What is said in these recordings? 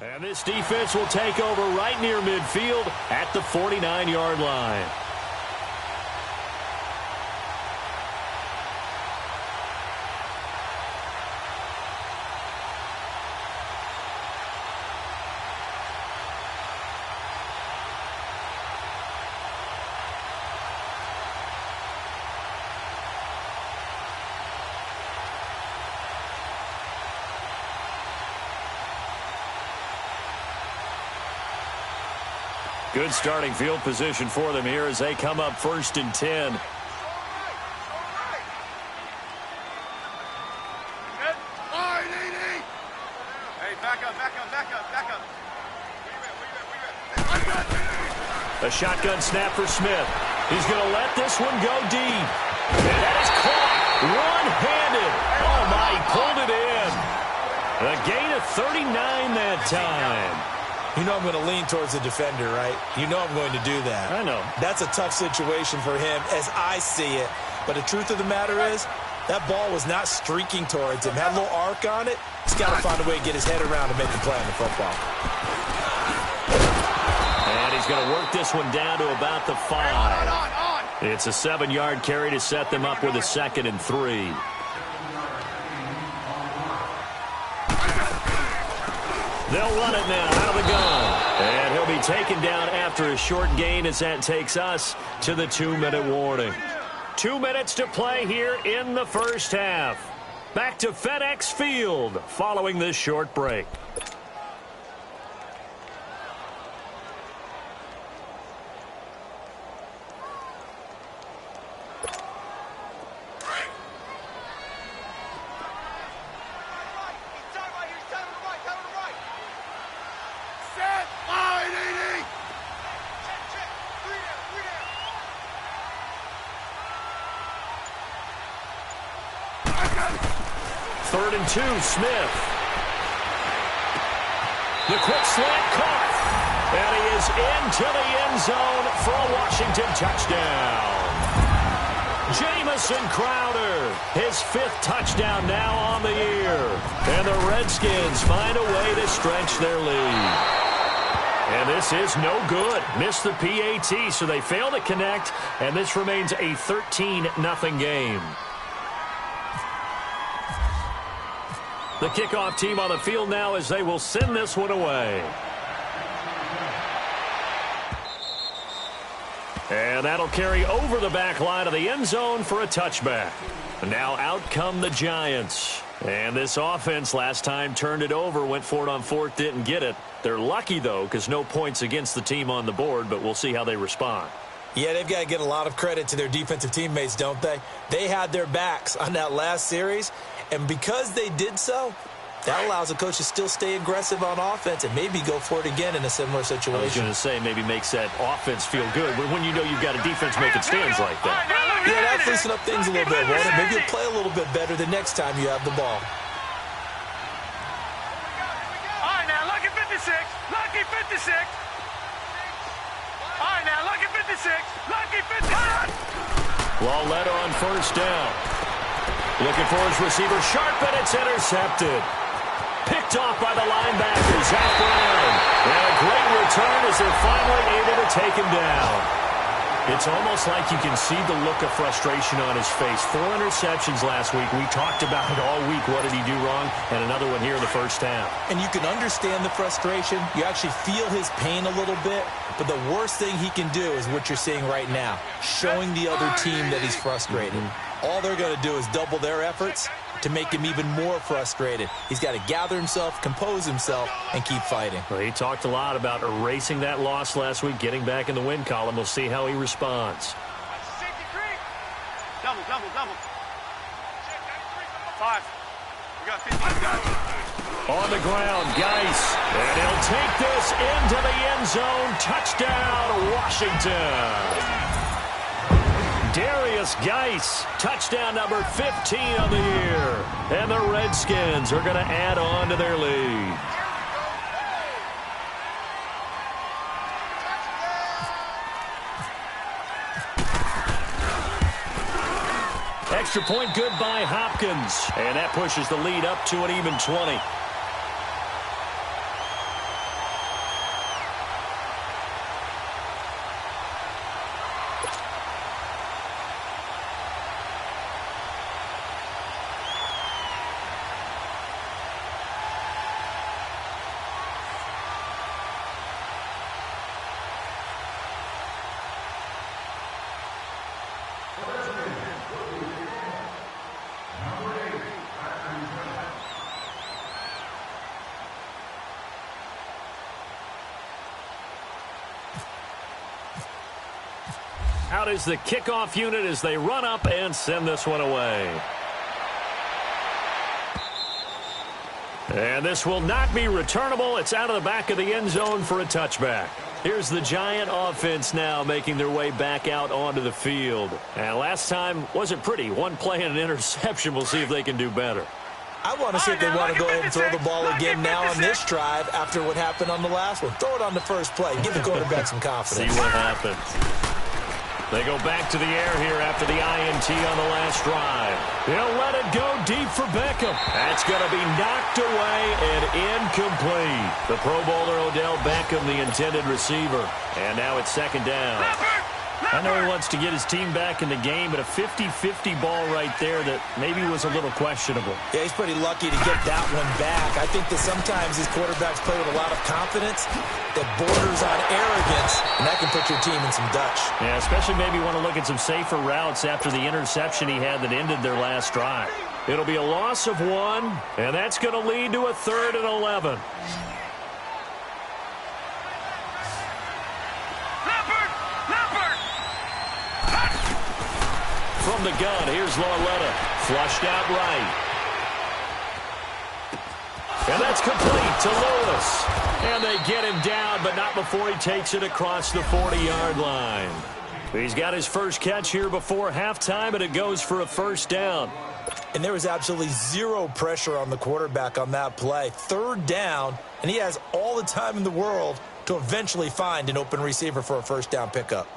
And this defense will take over right near midfield at the 49-yard line. Good starting field position for them here as they come up 1st and 10. Hey, back up. A shotgun snap for Smith. He's going to let this one go deep. And that is caught one-handed. Oh, my, he pulled it in. A gain of 39 that time. You know I'm going to lean towards the defender, right? You know I'm going to do that. I know. That's a tough situation for him as I see it. But the truth of the matter is, that ball was not streaking towards him. Had a little arc on it. He's got to find a way to get his head around and make the play on the football. And he's going to work this one down to about the 5. It's a 7-yard carry to set them up with a 2nd and 3. They'll run it now out of the gun. And he'll be taken down after a short gain as that takes us to the 2-minute warning. 2 minutes to play here in the first half. Back to FedEx Field following this short break. Third and 2, Smith. The quick slant caught. And he is into the end zone for a Washington touchdown. Jamison Crowder, his 5th touchdown now on the year. And the Redskins find a way to stretch their lead. And this is no good. Missed the PAT, so they fail to connect. And this remains a 13-0 game. The kickoff team on the field now as they will send this one away. And that'll carry over the back line of the end zone for a touchback. Now out come the Giants. And this offense last time turned it over, went for it on 4th, didn't get it. They're lucky, though, because no points against the team on the board, but we'll see how they respond. Yeah, they've got to get a lot of credit to their defensive teammates, don't they? They had their backs on that last series, and because they did so, that allows the coach to still stay aggressive on offense and maybe go for it again in a similar situation. I was going to say maybe makes that offense feel good, but when you know you've got a defense making stands like that. Yeah, that'll loosen up things a little bit, won't it? Maybe you'll play a little bit better the next time you have the ball. All right, now, lucky 56. Lucky 56. All right, now, lucky 56. Lucky 56. Lauletto on 1st down. Looking for his receiver, sharp, and it's intercepted. Picked off by the linebacker, Zach Brown. And a great return as they're finally able to take him down. It's almost like you can see the look of frustration on his face. 4 interceptions last week. We talked about it all week. What did he do wrong? And another one here in the first half. And you can understand the frustration. You actually feel his pain a little bit. But the worst thing he can do is what you're seeing right now, showing the other team that he's frustrated. All they're going to do is double their efforts to make him even more frustrated. He's got to gather himself, compose himself, and keep fighting. Well, he talked a lot about erasing that loss last week, getting back in the win column. We'll see how he responds. Double. 5. We got 50. On the ground, Geis. And he'll take this into the end zone. Touchdown, Washington. Darius Geis, touchdown number 15 on the year. And the Redskins are going to add on to their lead. Extra point good by Hopkins. And that pushes the lead up to an even 20. out is the kickoff unit as they run up and send this one away. And this will not be returnable. It's out of the back of the end zone for a touchback. Here's the Giant offense now making their way back out onto the field. And last time wasn't pretty. One play and an interception. We'll see if they can do better. I want to see if they want to go ahead and throw the ball again now on this drive after what happened on the last one. Throw it on the first play. Give the quarterback some confidence. See what happens. They go back to the air here after the INT on the last drive. He'll let it go deep for Beckham. That's going to be knocked away and incomplete. The Pro Bowler Odell Beckham, the intended receiver. And now it's second down. I know he wants to get his team back in the game, but a 50-50 ball right there that maybe was a little questionable. Yeah, he's pretty lucky to get that one back. I think that sometimes these quarterbacks play with a lot of confidence that borders on arrogance, and that can put your team in some Dutch. Yeah, especially maybe want to look at some safer routes after the interception he had that ended their last drive. It'll be a loss of 1, and that's going to lead to a 3rd and 11. From the gun, here's Lauletta. Flushed out right. And that's complete to Lewis. And they get him down, but not before he takes it across the 40-yard line. He's got his first catch here before halftime, and it goes for a first down. And there was absolutely zero pressure on the quarterback on that play. 3rd down, and he has all the time in the world to eventually find an open receiver for a first down pickup.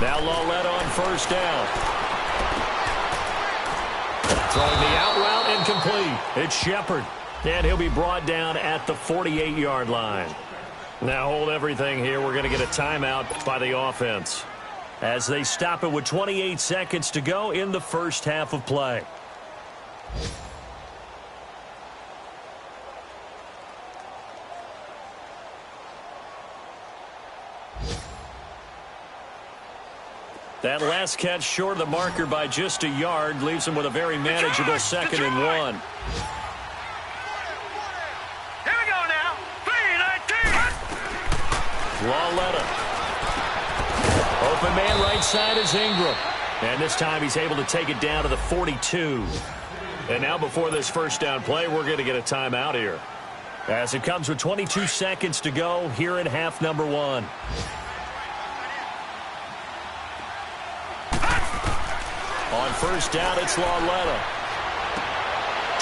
Now Lauletta on first down. Throwing the out route incomplete. It's Shepard. And he'll be brought down at the 48-yard line. Now hold everything here. We're going to get a timeout by the offense as they stop it with 28 seconds to go in the first half of play. That last catch short of the marker by just a yard leaves him with a very manageable 2nd and 1. Here we go now. 3-19. Lauletta. Open man right side is Ingram. And this time he's able to take it down to the 42. And now before this first down play, we're going to get a timeout here, as it comes with 22 seconds to go here in half number 1. On first down, it's Lauletta.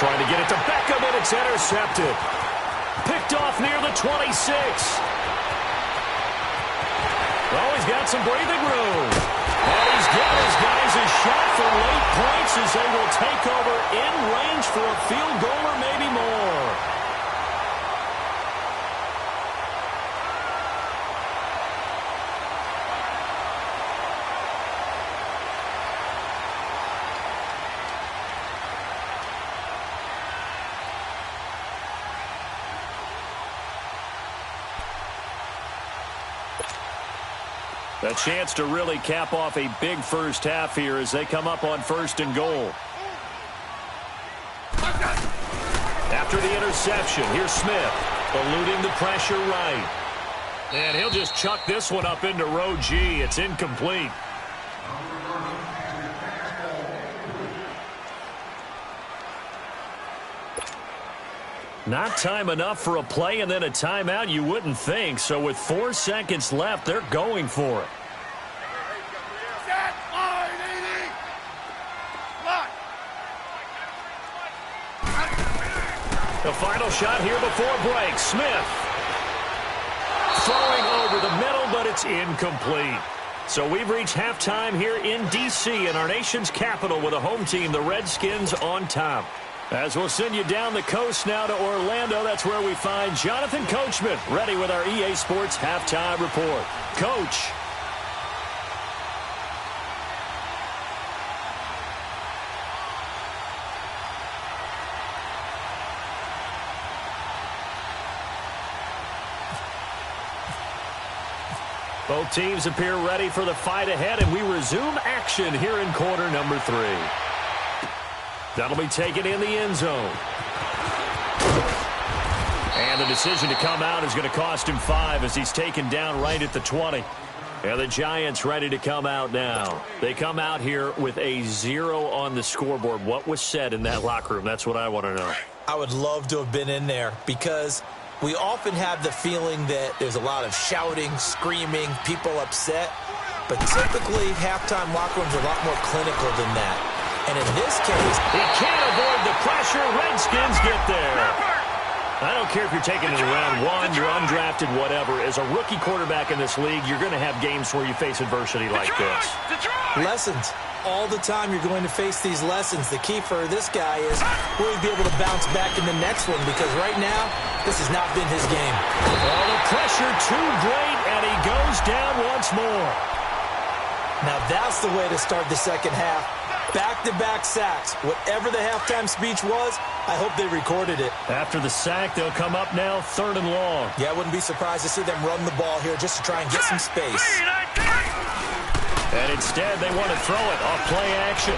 Trying to get it to Beckham, and it's intercepted. Picked off near the 26. Oh, he's got some breathing room. And he's giving his guys a shot for late points as they will take over in range for a field goal or maybe more. A chance to really cap off a big first half here as they come up on 1st and goal. After the interception, here's Smith, eluding the pressure right. And he'll just chuck this one up into row G. It's incomplete. Not time enough for a play and then a timeout, you wouldn't think. So with 4 seconds left, they're going for it. The final shot here before break. Smith throwing over the middle, but it's incomplete. So we've reached halftime here in D.C. in our nation's capital with a home team, the Redskins, on top. As we'll send you down the coast now to Orlando, that's where we find Jonathan Coachman ready with our EA Sports Halftime Report. Coach. Both teams appear ready for the fight ahead, and we resume action here in quarter number 3. That'll be taken in the end zone. And the decision to come out is going to cost him 5 as he's taken down right at the 20. And the Giants ready to come out now. They come out here with a 0 on the scoreboard. What was said in that locker room? That's what I want to know. I would love to have been in there because we often have the feeling that there's a lot of shouting, screaming, people upset. But typically, halftime locker rooms are a lot more clinical than that. And in this case, he can't avoid the pressure. Redskins get there. I don't care if you're taking it in round 1, you're undrafted, whatever. As a rookie quarterback in this league, you're going to have games where you face adversity like this. Lessons. All the time you're going to face these lessons. The key for this guy is will he be able to bounce back in the next one? Because right now, this has not been his game. Oh, the pressure too great, and he goes down once more. Now that's the way to start the second half. Back-to-back sacks. Whatever the halftime speech was, I hope they recorded it. After the sack, they'll come up now 3rd and long. Yeah, I wouldn't be surprised to see them run the ball here just to try and get some space. And instead, they want to throw it off play action.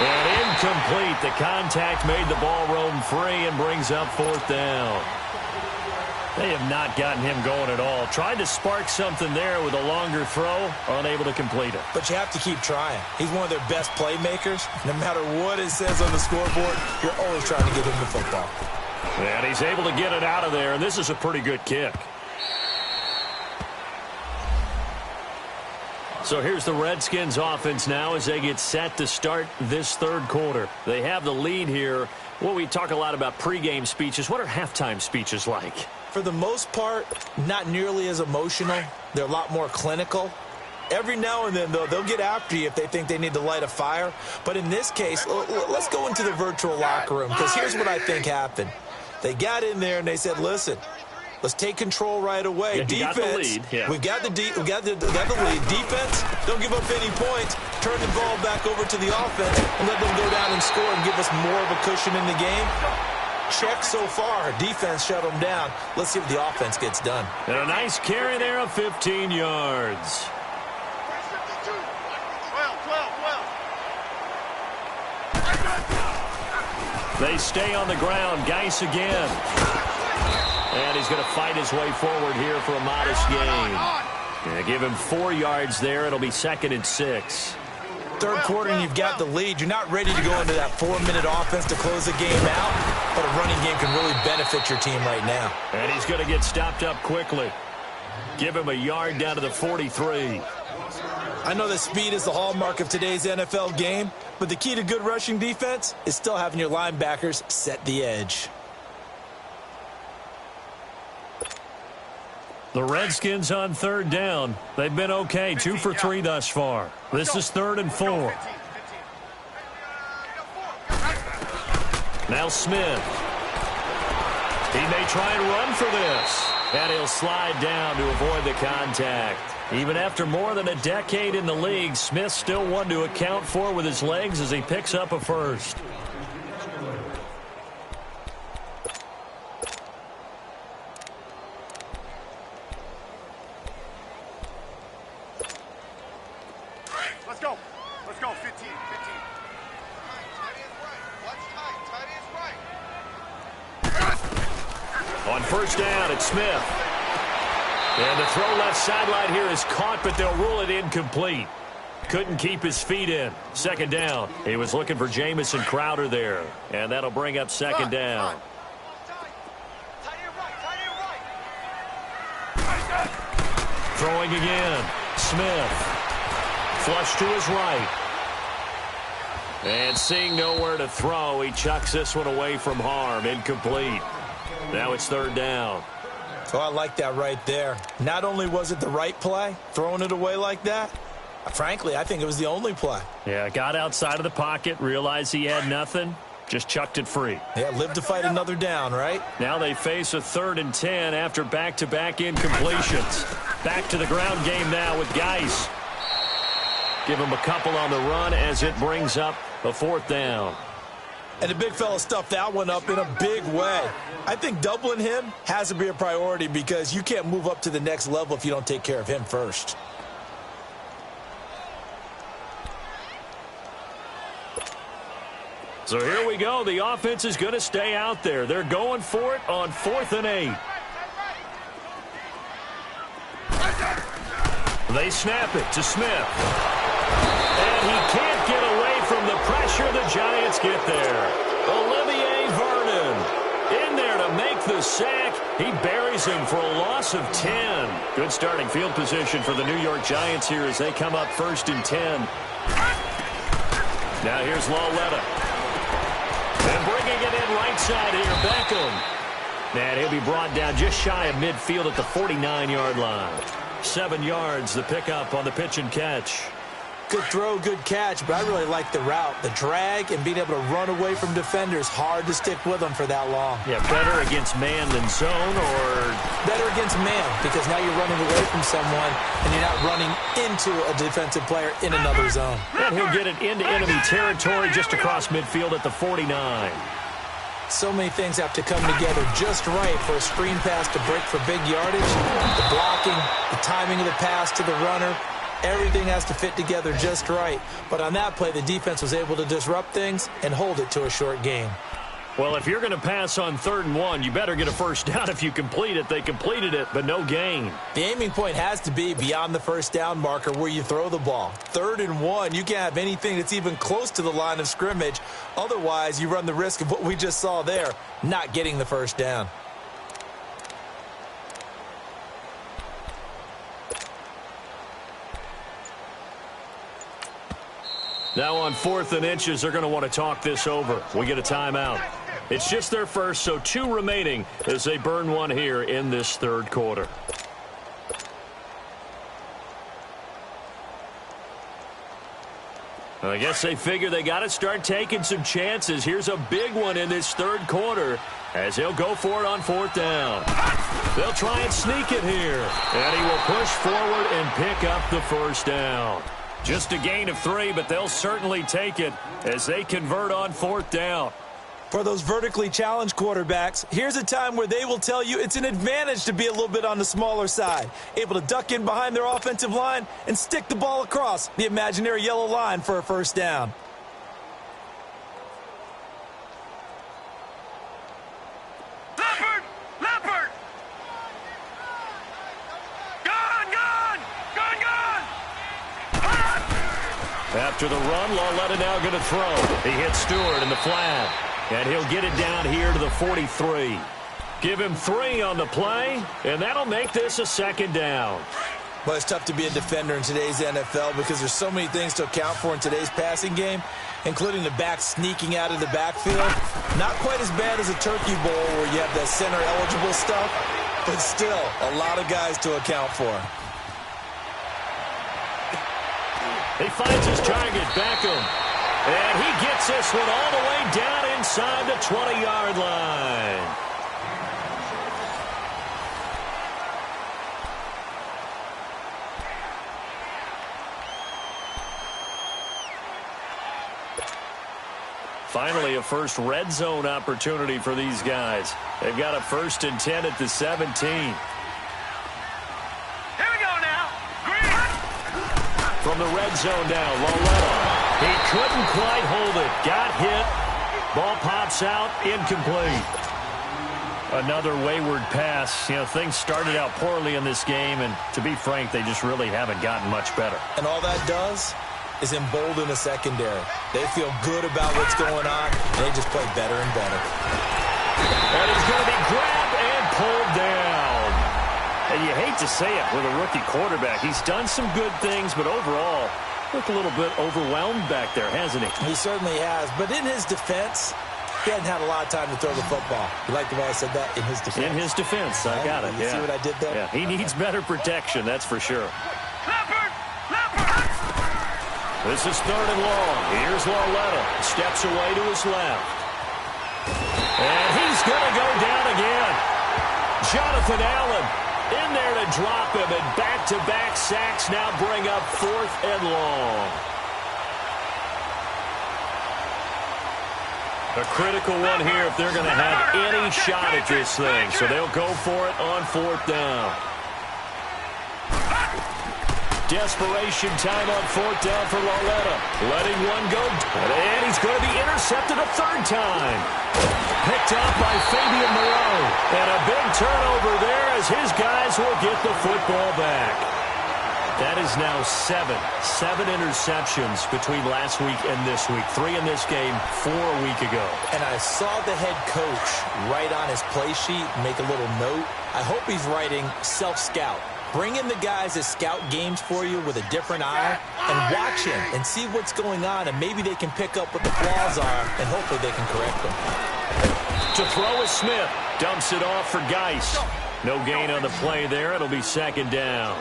And incomplete. The contact made the ball roam free and brings up 4th down. They have not gotten him going at all. Tried to spark something there with a longer throw, unable to complete it. But you have to keep trying. He's one of their best playmakers. No matter what it says on the scoreboard, you're always trying to get him the football. And he's able to get it out of there, and this is a pretty good kick. So here's the Redskins offense now as they get set to start this 3rd quarter. They have the lead here. Well, we talk a lot about pregame speeches. What are halftime speeches like? For the most part, not nearly as emotional. They're a lot more clinical. Every now and then, though, they'll get after you if they think they need to light a fire. But in this case, let's go into the virtual locker room, because here's what I think happened. They got in there and they said, listen, let's take control right away. Yeah, defense, got the lead. Yeah. we got the lead. Defense, don't give up any points. Turn the ball back over to the offense and let them go down and score and give us more of a cushion in the game. Check so far. Defense shut them down. Let's see what the offense gets done. And a nice carry there of 15 yards. 12. They stay on the ground. Geis again. And he's going to fight his way forward here for a modest gain. Give him 4 yards there. It'll be 2nd and 6. 3rd quarter and you've got the lead. You're not ready to go into that 4-minute offense to close the game out, but a running game can really benefit your team right now. And he's going to get stopped up quickly. Give him a yard down to the 43. I know that speed is the hallmark of today's NFL game, but the key to good rushing defense is still having your linebackers set the edge. The Redskins on 3rd down. They've been okay, 2 for 3 thus far. This is 3rd and 4. Now Smith. He may try and run for this. And he'll slide down to avoid the contact. Even after more than a decade in the league, Smith still one to account for with his legs as he picks up a first. Let's go, 15. On 1st down, it's Smith. And the throw left sideline here is caught, but they'll rule it incomplete. Couldn't keep his feet in. 2nd down. He was looking for Jamison Crowder there. And that'll bring up 2nd down. Throwing again. Smith. Flush to his right. And seeing nowhere to throw, he chucks this one away from harm. Incomplete. Now it's 3rd down. So I like that right there. Not only was it the right play, throwing it away like that, frankly, I think it was the only play. Yeah, got outside of the pocket, realized he had nothing, just chucked it free. Yeah, live to fight another down, right? Now they face a 3rd and 10 after back-to-back incompletions. Back to the ground game now with Geis. Give him a couple on the run as it brings up a 4th down. And the big fella stuffed that one up in a big way. I think doubling him has to be a priority because you can't move up to the next level if you don't take care of him first. So here we go. The offense is going to stay out there. They're going for it on 4th and 8. They snap it to Smith. And he can't get away from the pressure. The Giants get there. Olivier Vernon in there to make the sack. He buries him for a loss of 10. Good starting field position for the New York Giants here as they come up 1st and 10. Now here's Lauletta. And bringing it in right side here, Beckham. And he'll be brought down just shy of midfield at the 49-yard line. 7 yards, the pickup on the pitch and catch. Good throw, good catch, but I really like the route. The drag and being able to run away from defenders, hard to stick with them for that long. Yeah, better against man than zone, or better against man, because now you're running away from someone and you're not running into a defensive player in another zone. And he'll get it into enemy territory just across midfield at the 49. So many things have to come together just right for a screen pass to break for big yardage. The blocking, the timing of the pass to the runner, everything has to fit together just right. But on that play, the defense was able to disrupt things and hold it to a short gain. Well, if you're going to pass on 3rd and 1, you better get a first down if you complete it. They completed it, but no gain. The aiming point has to be beyond the first down marker where you throw the ball. 3rd and 1, you can't have anything that's even close to the line of scrimmage. Otherwise, you run the risk of what we just saw there, not getting the first down. Now on 4th and inches, they're going to want to talk this over. We get a timeout. It's just their first, so 2 remaining as they burn one here in this 3rd quarter. I guess they figure they got to start taking some chances. Here's a big one in this 3rd quarter as he'll go for it on 4th down. They'll try and sneak it here. And he will push forward and pick up the first down. Just a gain of 3, but they'll certainly take it as they convert on 4th down. For those vertically challenged quarterbacks, here's a time where they will tell you it's an advantage to be a little bit on the smaller side, able to duck in behind their offensive line and stick the ball across the imaginary yellow line for a first down. Leopard! After the run, Lauletta now going to throw. He hits Stewart in the flat, and he'll get it down here to the 43. Give him 3 on the play, and that'll make this a 2nd down. But it's tough to be a defender in today's NFL because there's so many things to account for in today's passing game, including the back sneaking out of the backfield. Not quite as bad as a turkey bowl where you have the center-eligible stuff, but still a lot of guys to account for. He finds his target, Beckham. And he gets this one all the way down inside the 20-yard line. Finally, a first red zone opportunity for these guys. They've got a 1st and 10 at the 17. From the red zone now, Lauletta. He couldn't quite hold it. Got hit. Ball pops out. Incomplete. Another wayward pass. You know, things started out poorly in this game, and to be frank, they just really haven't gotten much better. And all that does is embolden the secondary. They feel good about what's going on, and they just play better and better. And he's going to be grabbed and pulled down. And you hate to say it with a rookie quarterback. He's done some good things, but overall, looked a little bit overwhelmed back there, hasn't he? He certainly has. But in his defense, he hadn't had a lot of time to throw the football. You like the way I said that? In his defense. In his defense. I got it. You see what I did there? Yeah, he needs better protection, that's for sure. This is 3rd and long. Here's Lauletta. Steps away to his left. And he's going to go down again. Jonathan Allen in there to drop him, and back-to-back sacks now bring up 4th and long. A critical one here if they're going to have any shot at this thing. So they'll go for it on 4th down. Desperation time on 4th down for Lauletta. Letting one go. And he's going to be intercepted a 3rd time. Picked up by Fabian Moreau. And a big turnover there as his guys will get the football back. That is now 7 interceptions between last week and this week. 3 in this game, 4 a week ago. And I saw the head coach write on his play sheet, make a little note. I hope he's writing self-scout. Bring in the guys that scout games for you with a different eye and watch him and see what's going on, and maybe they can pick up what the flaws are, and hopefully they can correct them. To throw is Smith. Dumps it off for Geis. No gain on the play there. It'll be 2nd down.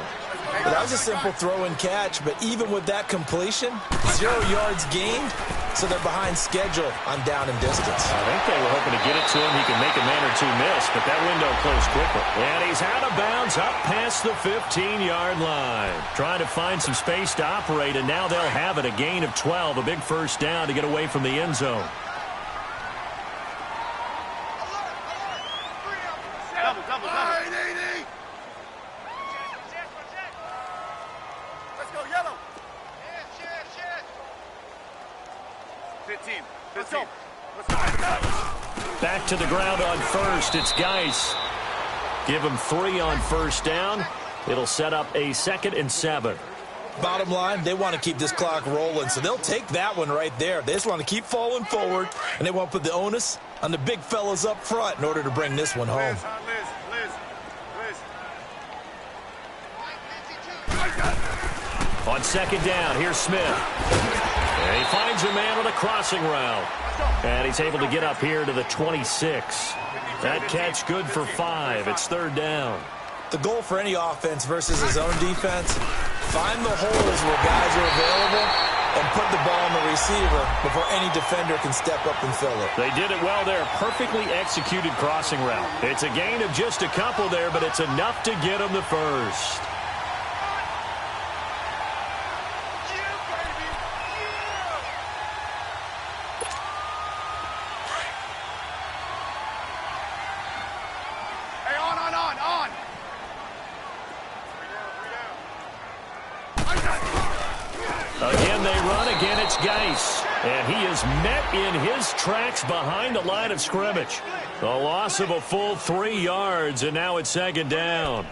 Well, that was a simple throw and catch, but even with that completion, 0 yards gained, so they're behind schedule on down and distance. I think they were hoping to get it to him. He could make a man or 2 miss, but that window closed quickly. And he's out of bounds up past the 15-yard line. Trying to find some space to operate, and now they'll have it. A gain of 12, a big 1st down to get away from the end zone. Double. Let's go, yellow. 15. Let's go. Back to the ground on 1st. It's Geis. Give him 3 on 1st down. It'll set up a 2nd and 7. Bottom line, they want to keep this clock rolling, so they'll take that one right there. They just want to keep falling forward, and they want to put the onus on the big fellas up front in order to bring this one home. On 2nd down, here's Smith. And he finds a man on a crossing route. And he's able to get up here to the 26. That catch good for 5. It's 3rd down. The goal for any offense versus his own defense, find the holes where guys are available and put the ball on the receiver before any defender can step up and fill it. They did it well there. Perfectly executed crossing route. It's a gain of just a couple there, but it's enough to get him the 1st. Again, they run. Again, it's Geis. And he is met in his tracks behind the line of scrimmage. A loss of a full 3 yards, and now it's 2nd down.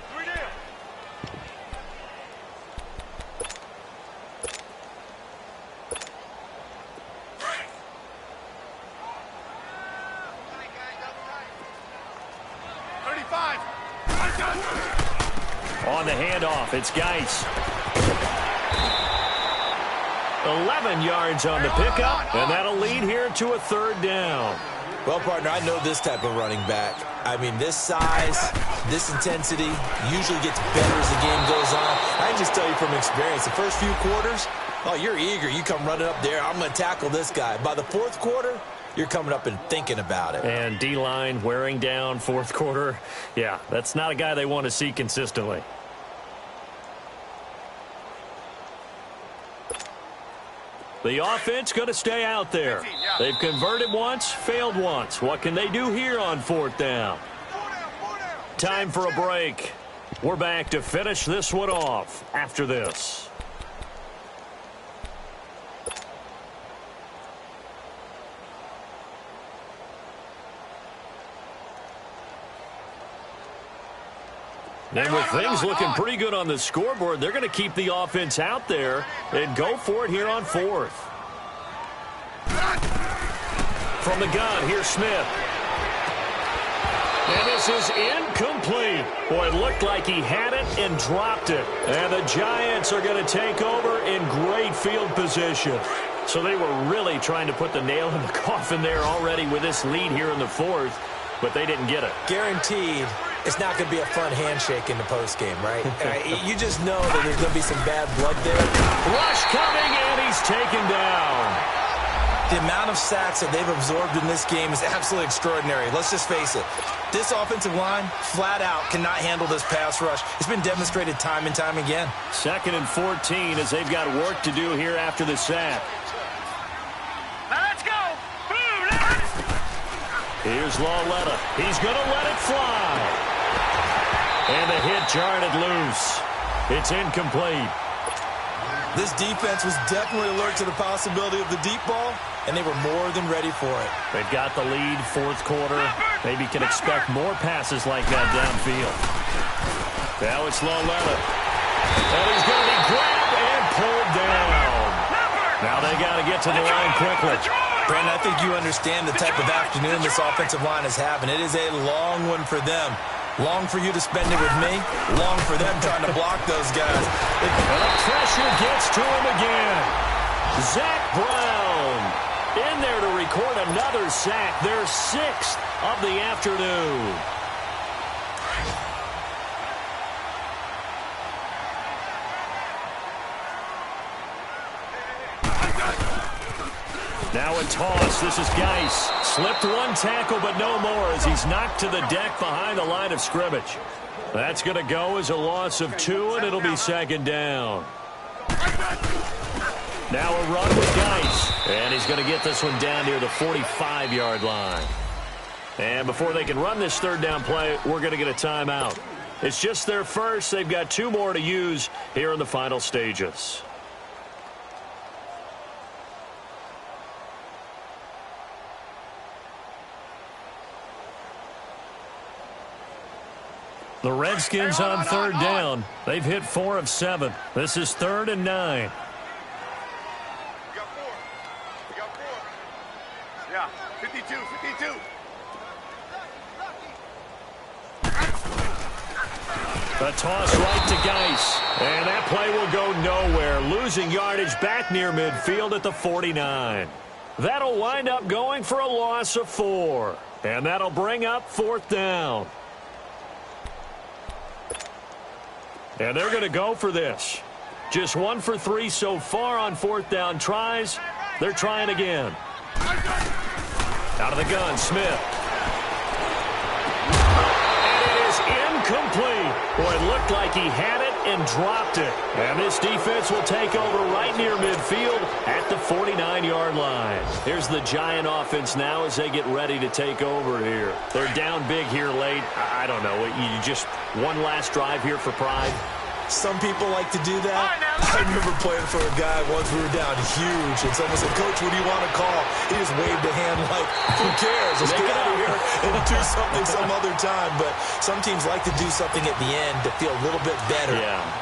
On the handoff, it's Geis. 11 yards on the pickup, and that'll lead here to a 3rd down. Well, partner, I know this type of running back. I mean, this size, this intensity usually gets better as the game goes on. I can just tell you from experience, the first few quarters, oh, you're eager. You come running up there, I'm going to tackle this guy. By the 4th quarter, you're coming up and thinking about it. And D-line wearing down 4th quarter. Yeah, that's not a guy they want to see consistently. The offense going to stay out there. They've converted once, failed once. What can they do here on 4th down? Time for a break. We're back to finish this one off after this. And with things looking pretty good on the scoreboard, they're going to keep the offense out there and go for it here on 4th. From the gun, here's Smith. And this is incomplete. Boy, it looked like he had it and dropped it. And the Giants are going to take over in great field position. So they were really trying to put the nail in the coffin there already with this lead here in the 4th, but they didn't get it. Guaranteed. It's not going to be a fun handshake in the postgame, right? You just know that there's going to be some bad blood there. Rush coming, and he's taken down. The amount of sacks that they've absorbed in this game is absolutely extraordinary. Let's just face it. This offensive line, flat out, cannot handle this pass rush. It's been demonstrated time and time again. 2nd and 14 as they've got work to do here after the sack. Now let's go. Boom, let's Here's Lauletta. He's going to let it fly. And the hit jarred it loose. It's incomplete. This defense was definitely alert to the possibility of the deep ball, and they were more than ready for it. They've got the lead, fourth quarter. Maybe can expect more passes like that downfield. Now it's Lauletta. And he's going to be grabbed and pulled down. Now they got to get to the line quickly. Brandon, I think you understand the type of afternoon this offensive line is having. It is a long one for them. Long for you to spend it with me. Long for them trying to block those guys. And the pressure gets to him again. Zach Brown in there to record another sack. Their 6th of the afternoon. Now a toss. This is Geis. Slipped one tackle, but no more as he's knocked to the deck behind the line of scrimmage. That's going to go as a loss of 2, and it'll be second down. Now a run with Geis. And he's going to get this one down near the 45-yard line. And before they can run this third down play, we're going to get a timeout. It's just their first. They've got 2 more to use here in the final stages. The Redskins on third down. They've hit 4 of 7. This is 3rd and 9. We got 4. We got 4. Yeah, 52, 52. A toss right to Geis. And that play will go nowhere. Losing yardage back near midfield at the 49. That'll wind up going for a loss of 4. And that'll bring up 4th down. And they're going to go for this. Just 1 for 3 so far on 4th down tries. They're trying again. Out of the gun, Smith. And it is incomplete. Boy, it looked like he had it and dropped it. And this defense will take over right near midfield at the 49-yard line. Here's the Giant offense now as they get ready to take over here. They're down big here late. I don't know. You just one last drive here for pride. Some people like to do that. I remember playing for a guy once. We were down huge, and someone said, "Coach, what do you want to call?" He just waved a hand like, "Who cares? Let's get out of here and do something some other time." But some teams like to do something at the end to feel a little bit better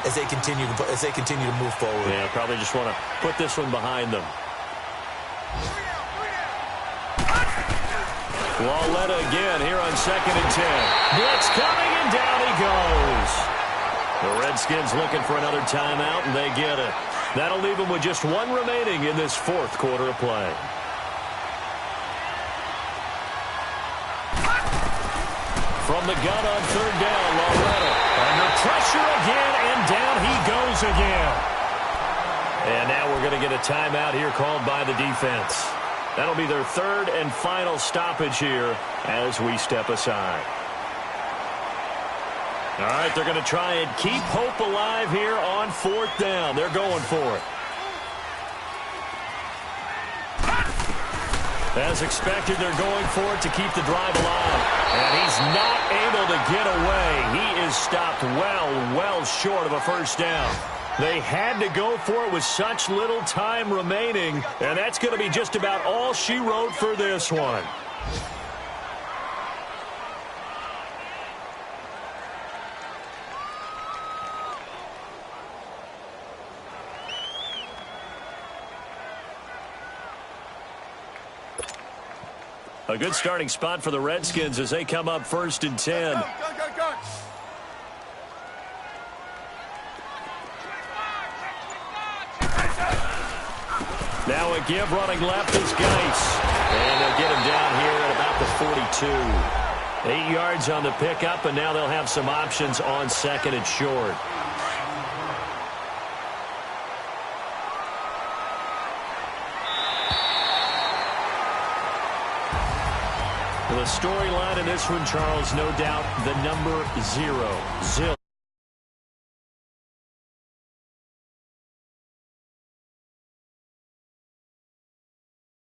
as they continue to move forward. Yeah, probably just want to put this one behind them. Lauletta again here on 2nd and 10. Blitz coming, and down he goes. The Redskins looking for another timeout, and they get it. That'll leave them with just 1 remaining in this 4th quarter of play. From the gun on 3rd down, Lauletta. Under pressure again, and down he goes again. And now we're going to get a timeout here called by the defense. That'll be their 3rd and final stoppage here as we step aside. All right, they're going to try and keep hope alive here on 4th down. They're going for it. As expected, they're going for it to keep the drive alive. And he's not able to get away. He is stopped well short of a first down. They had to go for it with such little time remaining. And that's going to be just about all she wrote for this one. A good starting spot for the Redskins as they come up 1st and 10. Go. Now a give running left is Geis. And they'll get him down here at about the 42. 8 yards on the pickup, and now they'll have some options on 2nd and short. The storyline in this one, Charles, no doubt the number 0.